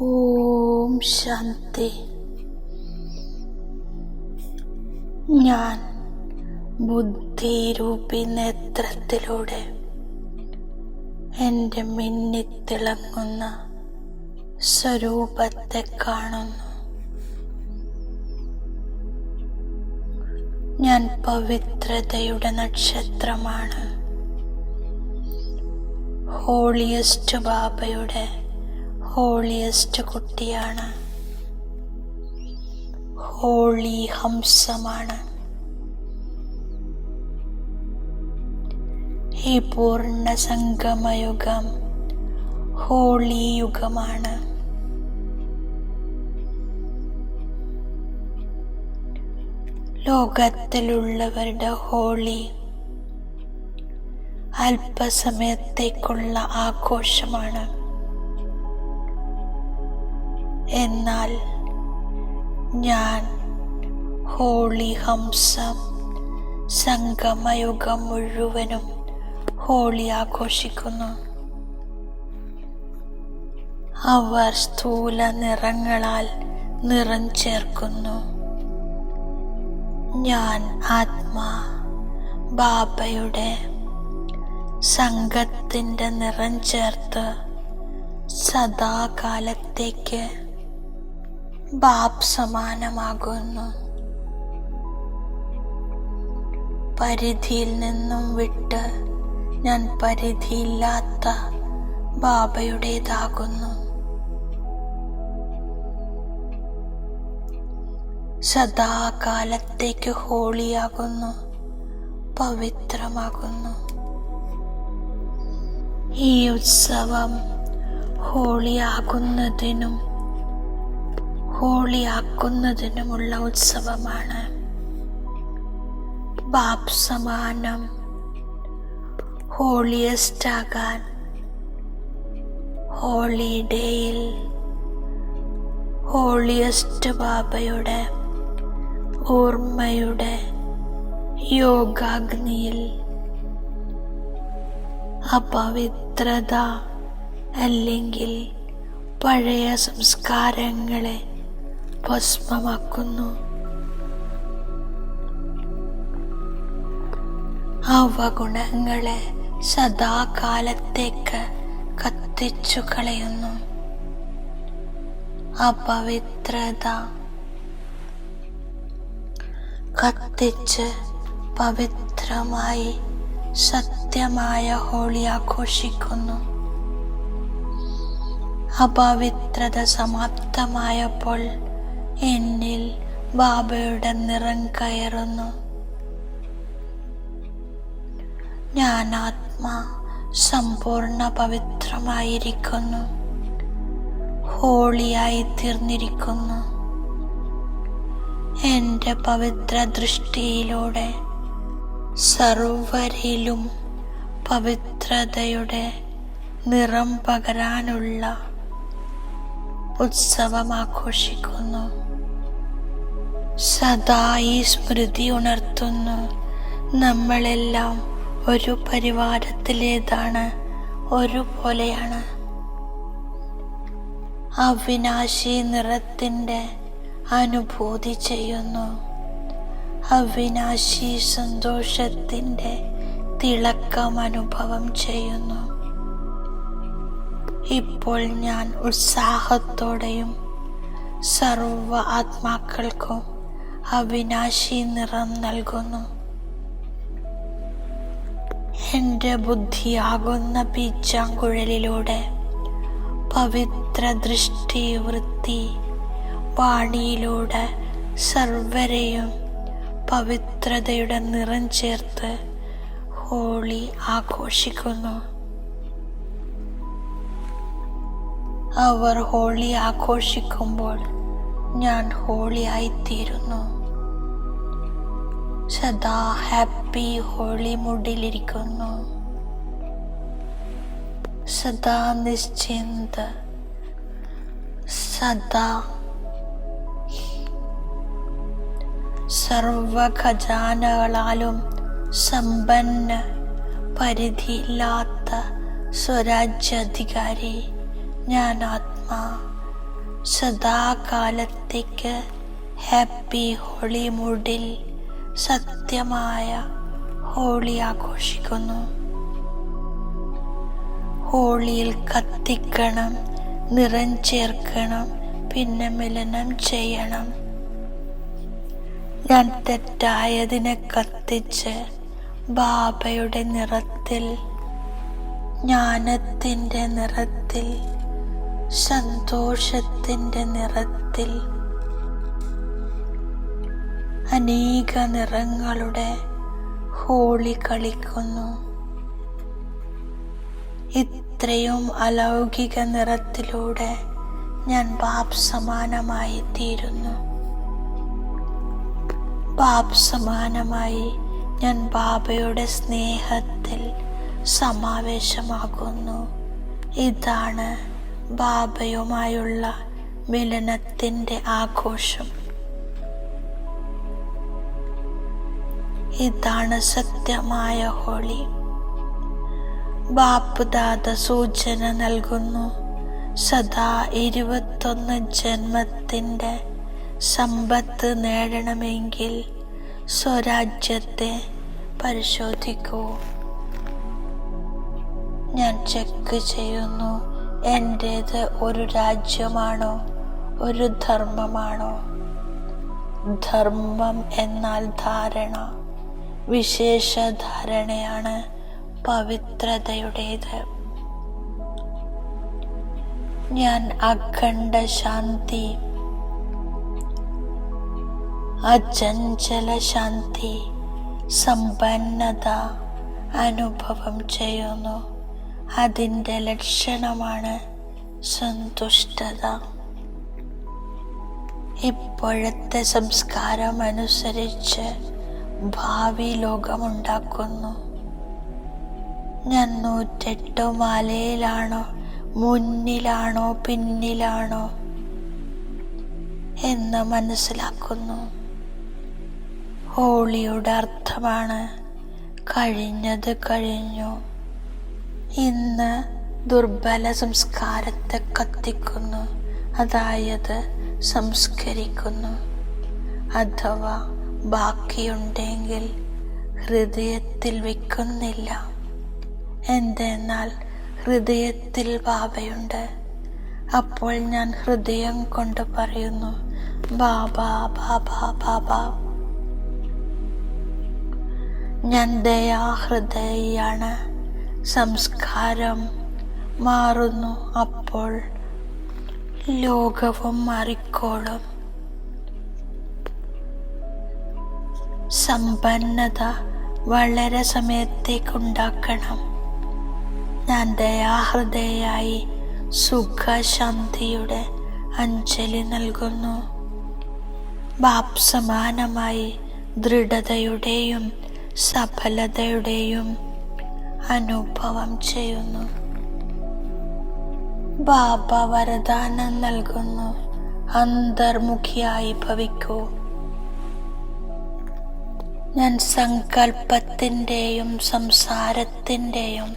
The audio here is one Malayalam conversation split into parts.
ഓം ശാന്തി. ഞാൻ ബുദ്ധിരൂപി നേത്രത്തിലൂടെ എൻ്റെ മിന്നിത്തിളങ്ങുന്ന സ്വരൂപത്തെ കാണുന്നു. ഞാൻ പവിത്രതയുടെ നക്ഷത്രമാണ്. ഹോളിയസ്റ്റ് ബാബയുടെ ഹോളിയസ്റ്റ് കുട്ടിയാണ്. ഹോളി ഹംസമാണ്. ഈ പൂർണ്ണ സംഗമയുഗം ഹോളി യുഗമാണ്. ലോകത്തിലുള്ളവരുടെ ഹോളി അല്പസമയത്തേക്കുള്ള ആഘോഷമാണ്. എന്നാൽ ഞാൻ ഹോളി ഹംസം സംഗമയുഗം മുഴുവനും ഹോളി ആഘോഷിക്കുന്നു. അവർ സ്ഥൂല നിറങ്ങളാൽ നിറം ചേർക്കുന്നു. ഞാൻ ആത്മാ ബാബയുടെ സംഘത്തിൻ്റെ നിറം ചേർത്ത് സദാകാലത്തേക്ക് ബാബ് സമാനമാകുന്നു. പരിധിയിൽ നിന്നും വിട്ട് ഞാൻ പരിധിയില്ലാത്ത ബാബയുടേതാകുന്നു. സദാകാലത്തേക്ക് ഹോളിയാകുന്നു, പവിത്രമാകുന്നു. ഈ ഉത്സവം ഹോളിയാക്കുന്നതിനുമുള്ള ഉത്സവമാണ്. ബാബ് സമാനം ഹോളിയസ്റ്റ് ആകാൻ ഹോളി ഡേയിൽ ഹോളിയസ്റ്റ് ബാബയുടെ ഓർമ്മയുടെ യോഗാഗ്നിയിൽ അപവിത്രത അല്ലെങ്കിൽ പഴയ സംസ്കാരങ്ങളെ ഭസ്മമാക്കുന്നു. അവഗുണങ്ങളെ സദാകാലത്തേക്ക് കത്തിച്ചു കളയുന്നു. അപവിത്രത കത്തിച്ച് പവിത്രമായി സത്യമായ ഹോളി ആഘോഷിക്കുന്നു. അപവിത്രത സമാപ്തമായപ്പോൾ എന്നിൽ ബാബയുടെ നിറം കയറുന്നു. ഞാൻ ആത്മാ സമ്പൂർണ്ണ പവിത്രമായിരിക്കുന്നു, ഹോളിയായി തീർന്നിരിക്കുന്നു. എൻ്റെ പവിത്ര ദൃഷ്ടിയിലൂടെ സർവരിലും പവിത്രതയുടെ നിറം പകരാനുള്ള ഉത്സവം ആഘോഷിക്കുന്നു. സദാ ഈ സ്മൃതി ഉണർത്തുന്നു. നമ്മളെല്ലാം ഒരു പരിവാരത്തിലേതാണ്, ഒരുപോലെയാണ്. അവിനാശി നിറത്തിൻ്റെ അനുഭൂതി ചെയ്യുന്നു. അവിനാശി സന്തോഷത്തിൻ്റെ തിളക്കം അനുഭവം ചെയ്യുന്നു. ഇപ്പോൾ ഞാൻ ഉത്സാഹത്തോടെയും സർവ ആത്മാക്കൾക്കും അവിനാശി നിറം നൽകുന്നു. എൻ്റെ ബുദ്ധിയാകുന്ന പീച്ചാങ്കുഴലിലൂടെ പവിത്ര ദൃഷ്ടി വൃത്തി വാണിയിലൂടെ സർവരെയും പവിത്രതയുടെ നിറം ചേർത്ത് ഹോളി ആഘോഷിക്കുന്നു. അവർ ഹോളി ആഘോഷിക്കുമ്പോൾ ഞാൻ ഹോളി ആയിത്തീരുന്നു. സദാ ഹാപ്പി ഹോളി മൂഡിലിരിക്കുന്നു. സദാ നിശ്ചിന്ത, സദാ സർവ ഖജാനകളാലും സമ്പന്ന, പരിധിയില്ലാത്ത സ്വരാജ്യാധികാരി. ഞാൻ ആത്മാ സദാകാലത്തേക്ക് ഹാപ്പി ഹോളി മൂഡിൽ സത്യമായ ഹോളി ആഘോഷിക്കുന്നു. ഹോളിയിൽ കത്തിക്കണം, നിറം ചേർക്കണം, പിന്നെ മിലനം ചെയ്യണം. ഞാൻ തെറ്റായതിനെ കത്തിച്ച് ബാബയുടെ നിറത്തിൽ, ജ്ഞാനത്തിൻ്റെ നിറത്തിൽ, സന്തോഷത്തിൻ്റെ നിറത്തിൽ, അനേക നിറങ്ങളുടെ ഹോളി കളിക്കുന്നു. ഇത്രയും അലൗകിക നിറത്തിലൂടെ ഞാൻ ബാബ് സമാനമായി തീരുന്നു. ബാബ് സമാനമായി ഞാൻ ബാബയുടെ സ്നേഹത്തിൽ സമാവേശമാകുന്നു. ഇതാണ് ബാബയുമായുള്ള മിലനത്തിൻ്റെ ആഘോഷം. ഇതാണ് സത്യമായ ഹോളി. ബാപ്പ് ദാദ സൂചന നൽകുന്നു. സദാ 21 ജന്മത്തിൻ്റെ സമ്പത്ത് നേടണമെങ്കിൽ സ്വരാജ്യത്തെ പരിശോധിക്കൂ. ഞാൻ ചെക്ക് ചെയ്യുന്നു, എൻ്റേത് ഒരു രാജ്യമാണോ, ഒരു ധർമ്മമാണോ? ധർമ്മം എന്നാൽ ധാരണ, വിശേഷ ധാരണയാണ് പവിത്രതയുടേത്. ഞാൻ അഖണ്ഡ ശാന്തി, അചഞ്ചല ശാന്തി, സമ്പന്നത അനുഭവം ചെയ്യുന്നു. അതിൻ്റെ ലക്ഷണമാണ് സന്തുഷ്ടത. ഇപ്പോഴത്തെ സംസ്കാരം അനുസരിച്ച് ഭാവി ലോകമുണ്ടാക്കുന്നു. ഞാൻ 108 മാലയിലാണോ, മുന്നിലാണോ, പിന്നിലാണോ എന്ന് മനസ്സിലാക്കുന്നു. ഹോളിയുടെ അർത്ഥമാണ് കഴിഞ്ഞത് കഴിഞ്ഞു. ഇന്ന് ദുർബല സംസ്കാരത്തെ കത്തിക്കുന്നു, അതായത് സംസ്കരിക്കുന്നു. അഥവാ ബാക്കിയുണ്ടെങ്കിൽ ഹൃദയത്തിൽ വെക്കുന്നില്ല. എന്തെന്നാൽ ഹൃദയത്തിൽ ബാബയുണ്ട്. അപ്പോൾ ഞാൻ ഹൃദയം കൊണ്ട് പറയുന്നു, ബാബ ബാബ ബാബ. ഞാൻ ദയാഹൃദയാണ്. സംസ്കാരം മാറുന്നു, അപ്പോൾ ലോകവും മാറിക്കോളും. സമ്പന്നത വളരെ സമയത്തേക്കുണ്ടാക്കണം. ഞാൻ ദയാഹൃദയായി സുഖശാന്തിയുടെ അഞ്ജലി നൽകുന്നു. ബാപ്പ് സമാനമായി ദൃഢതയുടെയും സഫലതയുടെയും അനുഭവം ചെയ്യുന്നു. ബാബ വരദാനം നൽകുന്നു, അന്തർമുഖിയായി ഭവിക്കൂ. ഞാൻ സങ്കല്പത്തിൻ്റെയും സംസാരത്തിൻ്റെയും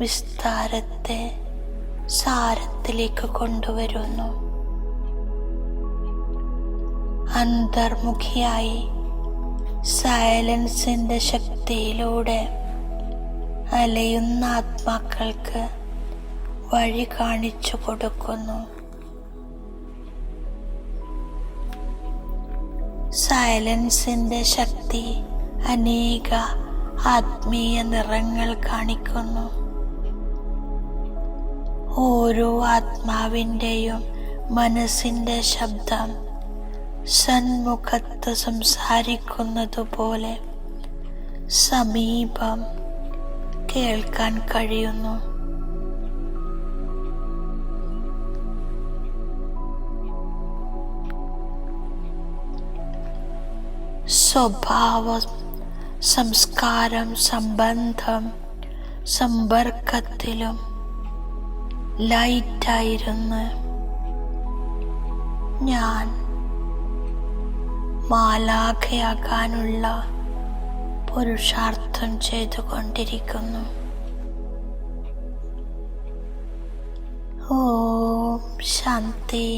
വിസ്താരത്തെ സാരത്തിലേക്ക് കൊണ്ടുവരുന്നു. അന്തർമുഖിയായി സൈലൻസിൻ്റെ ശക്തിയിലൂടെ അലയുന്ന ആത്മാക്കൾക്ക് വഴി കാണിച്ചു കൊടുക്കുന്നു. സൈലൻസിൻ്റെ ശക്തി അനേക ആത്മീയ നിറങ്ങൾ കാണിക്കുന്നു. ഓരോ ആത്മാവിൻ്റെയും മനസ്സിൻ്റെ ശബ്ദം സന്മുഖത്ത് സംസാരിക്കുന്നത് പോലെ സമീപം കേൾക്കാൻ കഴിയുന്നു. സ്വഭാവം, സംസ്കാരം, സംബന്ധം, സമ്പർക്കത്തിലും ലൈറ്റായിരുന്ന് ഞാൻ മാലാഖയാകാനുള്ള പുരുഷാർത്ഥം ചെയ്തുകൊണ്ടിരിക്കുന്നു. ഓം ശാന്തി.